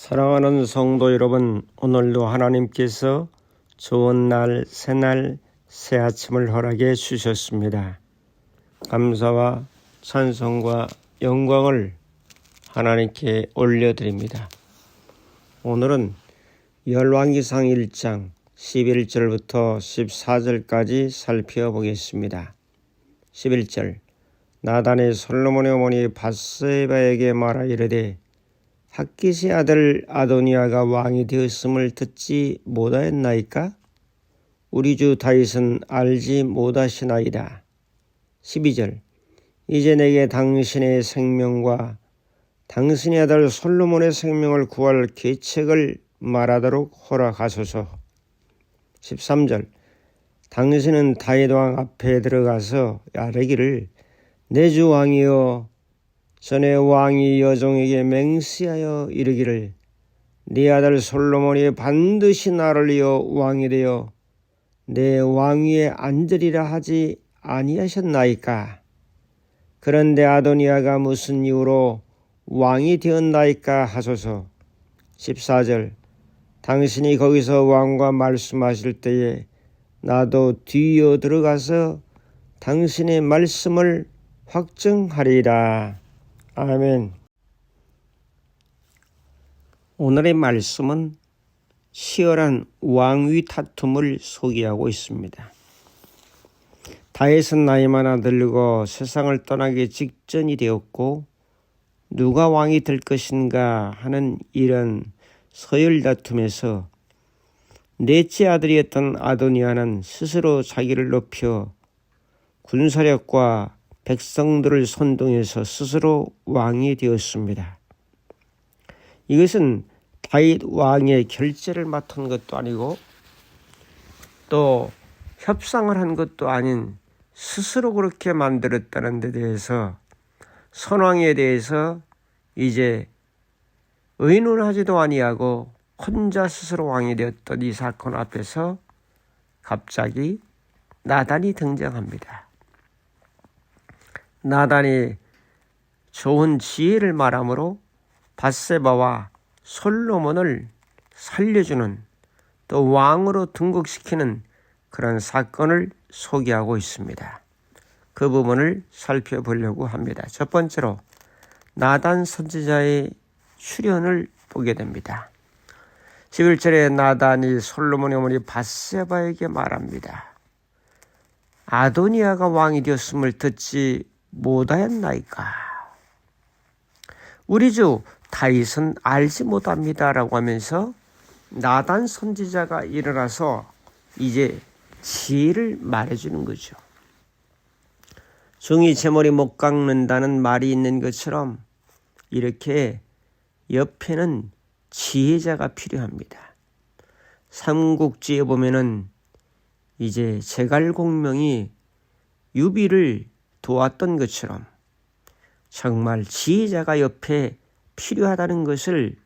사랑하는 성도 여러분, 오늘도 하나님께서 좋은 날, 새날, 새 아침을 허락해 주셨습니다. 감사와 찬송과 영광을 하나님께 올려드립니다. 오늘은 열왕기상 1장 11절부터 14절까지 살펴보겠습니다. 11절 나단이 솔로몬의 어머니 밧세바에게 말하 이르되 핫깃의 아들 아도니아가 왕이 되었음을 듣지 못하였나이까? 우리 주 다윗은 알지 못하시나이다. 12절 이제 내게 당신의 생명과 당신의 아들 솔로몬의 생명을 구할 계책을 말하도록 허락하소서. 13절 당신은 다윗 왕 앞에 들어가서 아뢰기를 내 주 왕이여 전에 왕이 여종에게 맹세하여 이르기를 네 아들 솔로몬이 반드시 나를 이어 왕이 되어 내 왕위에 앉으리라 하지 아니하셨나이까? 그런데 아도니아가 무슨 이유로 왕이 되었나이까 하소서. 14절 당신이 거기서 왕과 말씀하실 때에 나도 뒤이어 들어가서 당신의 말씀을 확증하리라. 아멘. 오늘의 말씀은 치열한 왕위 다툼을 소개하고 있습니다. 다윗은 나이 많아 늙어 세상을 떠나기 직전이 되었고 누가 왕이 될 것인가 하는 이런 서열 다툼에서 넷째 아들이었던 아도니아는 스스로 자기를 높여 군사력과 백성들을 선동해서 스스로 왕이 되었습니다. 이것은 다윗 왕의 결재를 맡은 것도 아니고 또 협상을 한 것도 아닌 스스로 그렇게 만들었다는 데 대해서 선왕에 대해서 이제 의논하지도 아니하고 혼자 스스로 왕이 되었던 이 사건 앞에서 갑자기 나단이 등장합니다. 나단이 좋은 지혜를 말하므로 밧세바와 솔로몬을 살려주는 또 왕으로 등극시키는 그런 사건을 소개하고 있습니다. 그 부분을 살펴보려고 합니다. 첫 번째로 나단 선지자의 출현을 보게 됩니다. 11절에 나단이 솔로몬의 어머니 밧세바에게 말합니다. 아도니아가 왕이 되었음을 듣지 못하였나이까? 우리 주 다윗은 알지 못합니다 라고 하면서 나단 선지자가 일어나서 이제 지혜를 말해주는 거죠. 종이 제 머리 못 깎는다는 말이 있는 것처럼 이렇게 옆에는 지혜자가 필요합니다. 삼국지에 보면은 이제 제갈공명이 유비를 도왔던 것처럼 정말 지혜자가 옆에 필요하다는 것을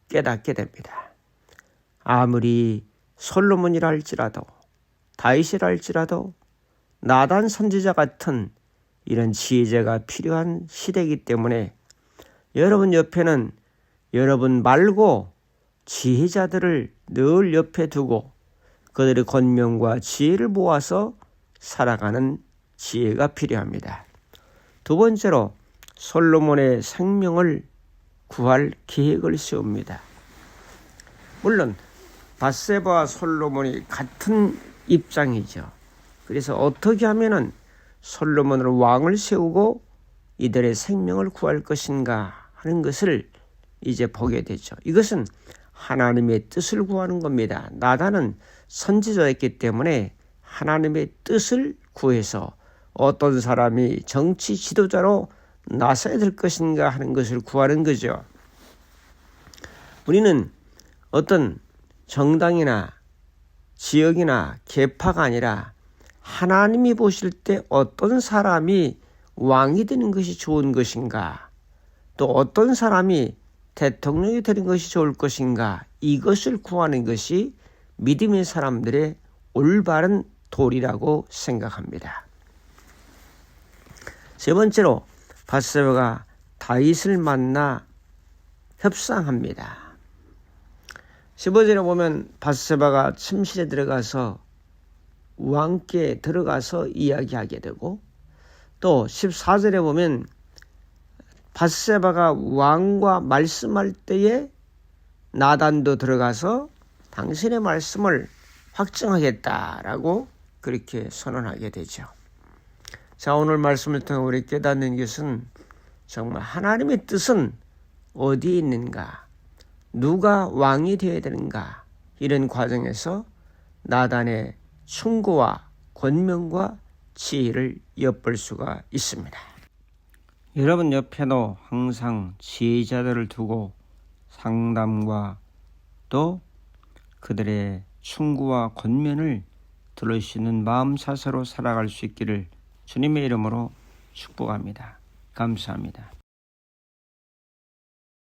깨닫게 됩니다. 아무리 솔로몬이라 할지라도 다윗이라 할지라도 나단 선지자 같은 이런 지혜자가 필요한 시대이기 때문에 여러분 옆에는 여러분 말고 지혜자들을 늘 옆에 두고 그들의 권명과 지혜를 모아서 살아가는 지혜가 필요합니다. 두 번째로 솔로몬의 생명을 구할 계획을 세웁니다. 물론 밧세바와 솔로몬이 같은 입장이죠. 그래서 어떻게 하면은 솔로몬을 왕을 세우고 이들의 생명을 구할 것인가 하는 것을 이제 보게 되죠. 이것은 하나님의 뜻을 구하는 겁니다. 나단은 선지자였기 때문에 하나님의 뜻을 구해서 어떤 사람이 정치 지도자로 나서야 될 것인가 하는 것을 구하는 거죠. 우리는 어떤 정당이나 지역이나 계파가 아니라 하나님이 보실 때 어떤 사람이 왕이 되는 것이 좋은 것인가, 또 어떤 사람이 대통령이 되는 것이 좋을 것인가, 이것을 구하는 것이 믿음의 사람들의 올바른 도리라고 생각합니다. 세 번째로 밧세바가 다윗을 만나 협상합니다. 15절에 보면 밧세바가 침실에 들어가서 왕께 들어가서 이야기하게 되고, 또 14절에 보면 밧세바가 왕과 말씀할 때에 나단도 들어가서 당신의 말씀을 확증하겠다라고 그렇게 선언하게 되죠. 자, 오늘 말씀을 통해 우리 깨닫는 것은 정말 하나님의 뜻은 어디에 있는가, 누가 왕이 되어야 되는가, 이런 과정에서 나단의 충고와 권명과 지혜를 엿볼 수가 있습니다. 여러분 옆에도 항상 지혜자들을 두고 상담과 또 그들의 충고와 권면을 들을 수 있는 마음 자세로 살아갈 수 있기를 주님의 이름으로 축복합니다. 감사합니다.